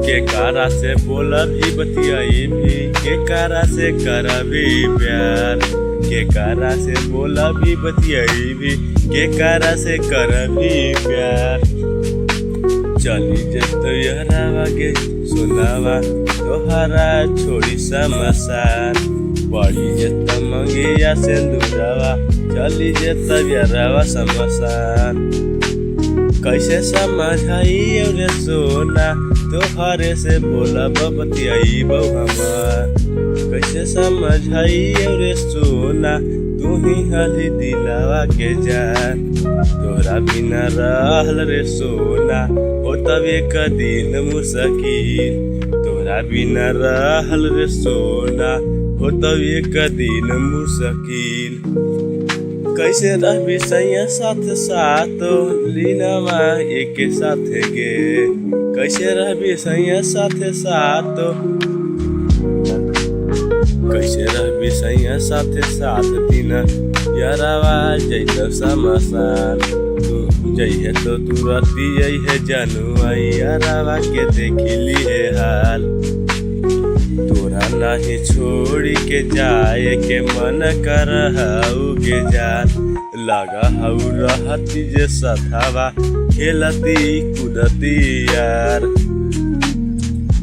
के कारा से बोला भी बतियाई भी, के कारा से करा भी प्यार। के कारा से बोला भी बतियाई भी, के कारा से करा भी प्यार। चली जतो यहरावा के सुनावा तोहरा छोड़ी समसान। पड़ी जत मंगिया सिंदूरवा, चली जत यहरावा समसान। कैसे समझाई रे सोना, तोहरे से बोला बतियाई बहु हमार। कैसे समझाई रे सोना, तू ही हली दिलावा के जान। तोरा बिना रहल रे सोना, हो तब एक दिन मुश्किल। तोरा बिना रहल रे सोना, हो तब एक दिन मुश्किल। कैसे रहबी सैया साथ साथ लीनावा एक साथ गे। कैसे रहबी सैया साथ साथ, कैसे रहबी सैया साथ साथ दिन यारावा जैत समसान। तू जइहे तो तुरती जइहे जनुआ, यारावा के देखली है हाल। तोरा नहीं छोड़ी के जाए के मन कर गे जान। लगा हऊ रहती जे सथावा, खेलती कूदती यार।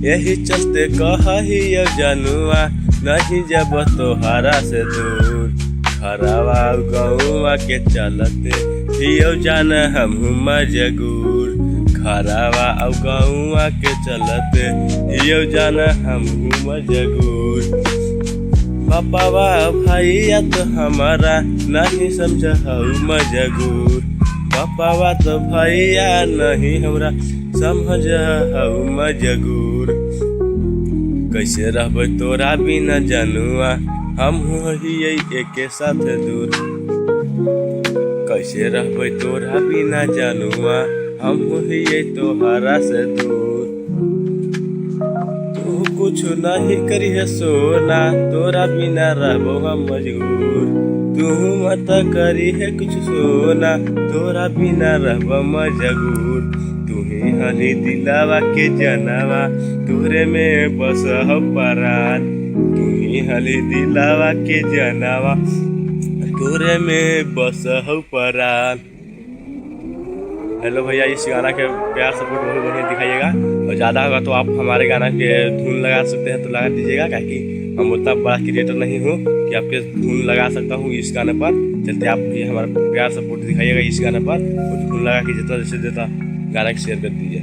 यही चलते कही जनुआ, नहीं जब तोहरा से दूर। खरावा गौवा के चलते हियो जान हमहू मजगूर। खरावा अब गौवा के चलते हियो जान हमहू मजगूर। पापावा भैया तो हमारा नहीं समझऊ मजगूर। पापावा तो भैया नहीं हमरा समझऊ मजगूर। कैसे रहबै तोरा बिना जनुआ, हम हियै एके साथ दूर। कैसे रहबै तोरा बिना जनुआ, हम हियै तोहरा से दूर। तू कुछ नहीं करी है सोना, तोरा बिना रहबो हम मजबूर। तू मत करी है कुछ सोना, तोरा बिना रहबो मजबूर। तू ही हली दिलावा के जनावा, तोरे में बस हो परान। तू ही हली दिलावा के जनावा, तोरे में बस हो परान। हेलो भैया, इस गाना के प्यार सपोर्ट बहुत बढ़िया दिखाइएगा, और ज़्यादा होगा तो आप हमारे गाना के धुन लगा सकते हैं तो लगा दीजिएगा, क्योंकि हम उतना बड़ा क्रिएटर नहीं हूँ कि आपके धुन लगा सकता हूँ इस गाने पर। चलते आप भी हमारा प्यार सपोर्ट दिखाइएगा इस गाने पर, और धुन लगा के जितना जैसे देता गाना के शेयर कर दीजिए।